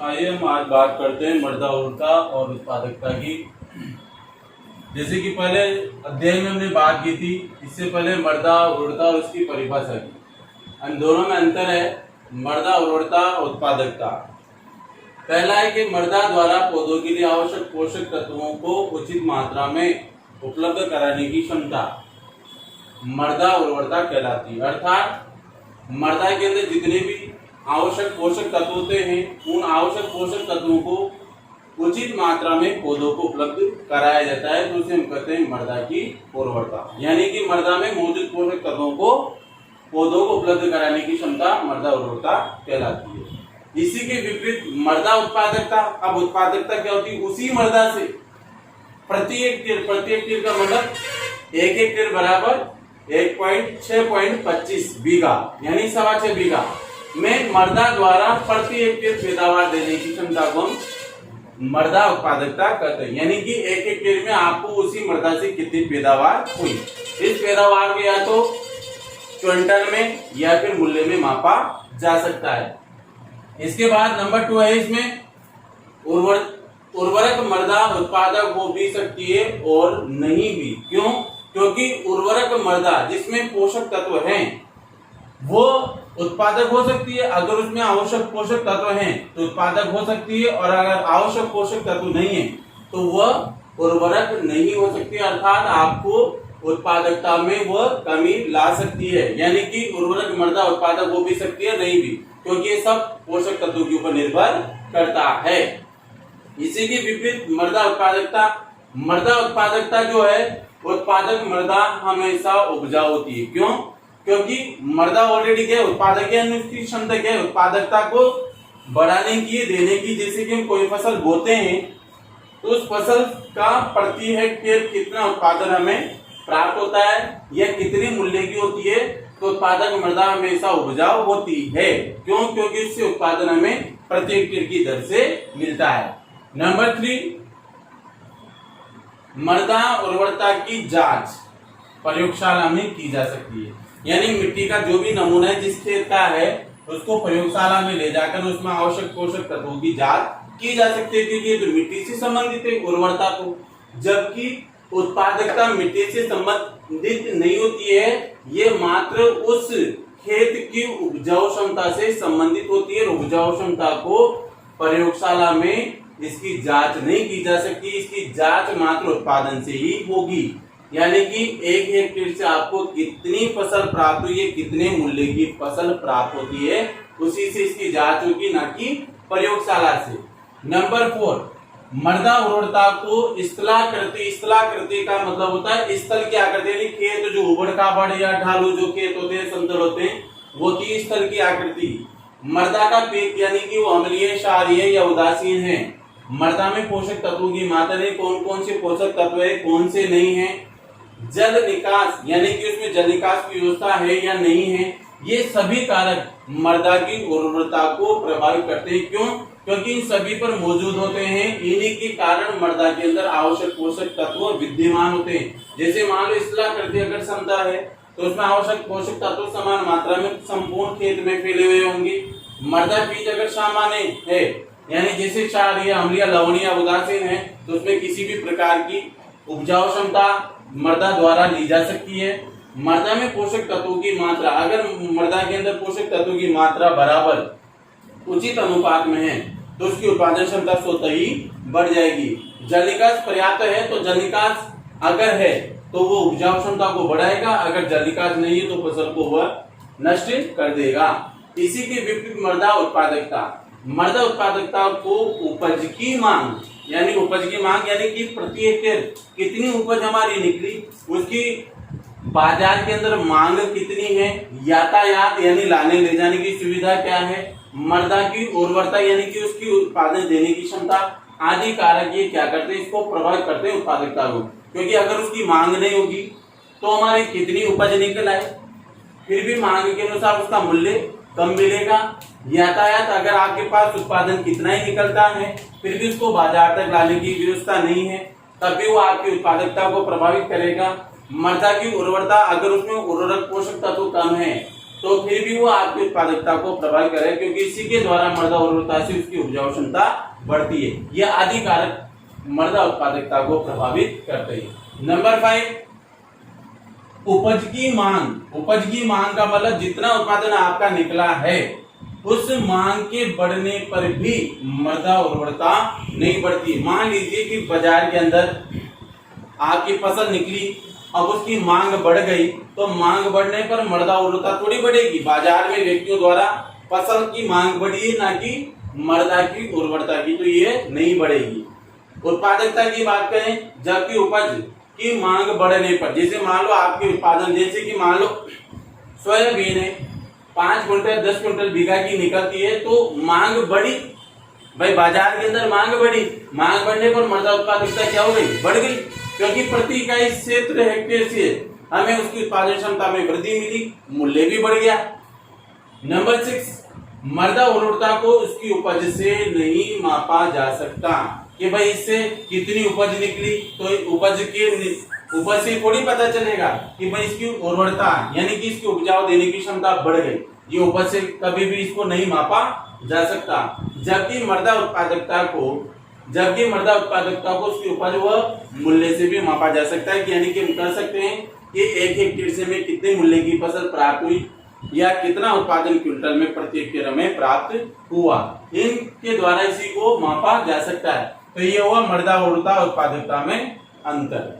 आइए हम आज बात करते हैं मृदा उर्वरता और उत्पादकता की। जैसे कि पहले अध्याय में हमने बात की थी, इससे पहले मृदा उर्वरता और उसकी परिभाषा की। इन दोनों में अंतर है मृदा उर्वरता और उत्पादकता। पहला है कि मृदा द्वारा पौधों के लिए आवश्यक पोषक तत्वों को उचित मात्रा में उपलब्ध कराने की क्षमता मृदा उर्वरता कहलाती है। अर्थात मृदा के अंदर जितने भी आवश्यक पोषक तत्व होते हैं, उन आवश्यक पोषक तत्वों को उचित मात्रा में पौधों को उपलब्ध कराया जाता है, तो उसे हम कहते हैं मृदा की उर्वरता। यानी कि मृदा में मौजूद पोषक तत्वों को पौधों को उपलब्ध कराने की क्षमता मृदा उर्वरता कहलाती है। इसी के विपरीत मृदा उत्पादकता। अब उत्पादकता क्या होती है? उसी मृदा से प्रति हेक्टेयर का मतलब 1 हेक्टेयर बराबर 6.25 बीघा यानी 6.25 बीघा में मृदा द्वारा प्रति हेक्टेयर पैदावार देने की क्षमता को हम मृदा उत्पादकता कहते हैं। यानी कि 1 हेक्टेयर में आपको उसी मृदा से कितनी पैदावार हुई, इस पैदावार को या तो क्विंटल में या फिर मूल्य में मापा जा सकता है। इसके बाद नंबर 2 है इसमें उर्वरक मृदा उत्पादक हो भी सकती है और नहीं भी। क्यों? क्योंकि उर्वरक मृदा जिसमें पोषक तत्व हैं वो उत्पादक हो सकती है। अगर उसमें आवश्यक पोषक तत्व हैं तो उत्पादक हो सकती है, और अगर आवश्यक पोषक तत्व नहीं है तो वह उर्वरक नहीं हो सकती। अर्थात आपको उत्पादकता में वह कमी ला सकती है। यानी कि उर्वरक मृदा उत्पादक हो भी सकती है, नहीं भी, क्योंकि ये सब पोषक तत्वों के ऊपर निर्भर करता है। इसी के विपरीत मृदा उत्पादकता। मृदा उत्पादकता जो है, उत्पादक मृदा हमेशा उपजाऊ होती है। क्यों? क्योंकि मृदा ऑलरेडी क्या है? उत्पादक है। उसकी क्षमता क्या है? उत्पादकता को बढ़ाने की, देने की। जैसे कि हम कोई फसल बोते हैं तो उस फसल का प्रति हेक्टेयर कितना उत्पादन हमें प्राप्त होता है या कितने मूल्य की होती है, तो उत्पादक मृदा हमेशा उपजाऊ होती है। क्यों? क्योंकि उससे उत्पादन हमें प्रति हेक्टेयर की दर से मिलता है। नंबर 3, मृदा उर्वरता की जांच प्रयोगशाला में की जा सकती है। यानी मिट्टी का जो भी नमूना है जिस खेत का है, उसको प्रयोगशाला में ले जाकर उसमें आवश्यक पोषक तत्वों की जांच की जा सकती है, क्योंकि ये तो मिट्टी से संबंधित है उर्वरता को। जबकि उत्पादकता मिट्टी से संबंधित नहीं होती है, ये मात्र उस खेत की उपजाऊ क्षमता से संबंधित होती है। उपजाऊ क्षमता को प्रयोगशाला में इसकी जांच नहीं की जा सकती। इसकी जांच मात्र उत्पादन से ही होगी। यानी कि 1 हेक्टेयर से आपको कितनी फसल प्राप्त हुई है, कितने मूल्य की फसल प्राप्त होती है, उसी से इसकी जांच होगी, ना कि प्रयोगशाला से। नंबर 4, मृदा उर्वरता को स्थलाकृति। स्थलाकृति का मतलब होता है स्थल की आकृति, यानी खेत जो उबड़ खाबड़ या ढालू जो खेत होते हैं, समतल होते हैं, वो थी स्थल की आकृति। मृदा का पीक यानी कि वो अम्लीय, क्षारीय या उदासीन है। मृदा में पोषक तत्वों की मात्रा, कौन कौन से पोषक तत्व है, कौन से नहीं है। जल निकास यानी कि उसमें जल निकास की व्यवस्था है या नहीं है। ये सभी कारक मृदा की उर्वरता को प्रभावित करते हैं। क्यों? क्योंकि इन सभी पर मौजूद होते हैं। इन्हीं के कारण मृदा के अंदर आवश्यक पोषक तत्व विद्यमान होते हैं। जैसे मान लो स्थलाकृति अगर क्षमता है तो उसमें आवश्यक पोषक तत्व समान मात्रा में संपूर्ण खेत में फैले हुए होंगे। मृदा पीच अगर सामान्य है, यानी जैसे क्षारीय, अम्लीय, लवणीय, उदासीन है, तो उसमें किसी भी प्रकार की उपजाऊ क्षमता मृदा द्वारा ली जा सकती है। मृदा में पोषक तत्वों की मात्रा, अगर मृदा के अंदर पोषक तत्वों की मात्रा बराबर उचित अनुपात में है तो उसकी उत्पादन क्षमता स्वतः ही बढ़ जाएगी। जल निकास पर्याप्त है तो जल निकास अगर है तो वो उपजाऊ क्षमता को बढ़ाएगा, अगर जल निकास नहीं है तो फसल को वह नष्ट कर देगा। इसी के विपरीत मृदा उत्पादकता। मृदा उत्पादकता को उपज की मांग यानी कि प्रति हेक्टेयर कितनी उपज हमारी निकली, उसकी बाजार के अंदर मांग कितनी है, यातायात यानी लाने ले जाने की सुविधा क्या है, मृदा की उर्वरता यानी कि उसकी उत्पादन देने की क्षमता, आदि कारक ये क्या करते हैं, इसको प्रभावित करते हैं उत्पादकता को। क्योंकि अगर उसकी मांग नहीं होगी तो हमारी कितनी उपज निकल आए, फिर भी मांग के अनुसार उसका मूल्य कम मिलेगा। यातायात, अगर आपके पास उत्पादन कितना ही निकलता है फिर भी उसको बाजार तक लाने की व्यवस्था नहीं है, तब भी वो आपकी उत्पादकता को प्रभावित करेगा। मृदा की उर्वरता, अगर उसमें उर्वरक पोषक तत्व कम है तो फिर भी वो आपकी उत्पादकता को प्रभावित करे, क्योंकि इसी के द्वारा मृदा उर्वरता से उसकी उपजाऊ क्षमता बढ़ती है। यह आदि कारक मृदा उत्पादकता को प्रभावित करते हैं। नंबर 5, उपज की मांग। उपज की मांग का मतलब जितना उत्पादन आपका निकला है उस मांग के बढ़ने पर भी मृदा उर्वरता नहीं बढ़ती। मान लीजिए कि बाजार के अंदर आपकी फसल निकली, अब उसकी मांग बढ़ गई, तो मांग बढ़ने पर मृदा उर्वरता थोड़ी बढ़ेगी। बाजार में व्यक्तियों द्वारा फसल की मांग बढ़ी है, ना कि मृदा की उर्वरता की, तो ये नहीं बढ़ेगी। उत्पादकता की बात करें, जबकि उपज की मांग बढ़ने पर, जैसे मान लो आपके उत्पादन, जैसे कि मान लो सोयाबीन है 5 क्विंटल 10 क्विंटल बीघा की निकलती है, तो मांग बढ़ी भाई, बाजार के अंदर मांग बढ़ी, मांग बढ़ने पर मृदा उत्पादकता क्या हो गई, बढ़ गई, क्योंकि प्रति इकाई क्षेत्र हेक्टेयर से हमें उसकी उत्पादन क्षमता में वृद्धि मिली, मूल्य भी बढ़ गया। नंबर 6, मृदा उर्वरता को उसकी उपज से नहीं मापा जा सकता कि भाई इससे कितनी उपज निकली, तो उपज से थोड़ी पता चलेगा कि भाई इसकी उर्वरता यानी कि इसकी उपजाऊ देने की क्षमता बढ़ गई। ये उपज से कभी भी इसको नहीं मापा जा सकता। जबकि मृदा उत्पादकता को उसकी उपज व मूल्य से भी मापा जा सकता है, यानी कि हम कर सकते हैं कि 1 हेक्टेयर से में कितने मूल्य की फसल प्राप्त हुई या कितना उत्पादन क्विंटल में प्रति हेक्टेयर में प्राप्त हुआ, इनके द्वारा इसी को मापा जा सकता है। तो ये हुआ मृदा उर्वरता उत्पादकता में अंतर।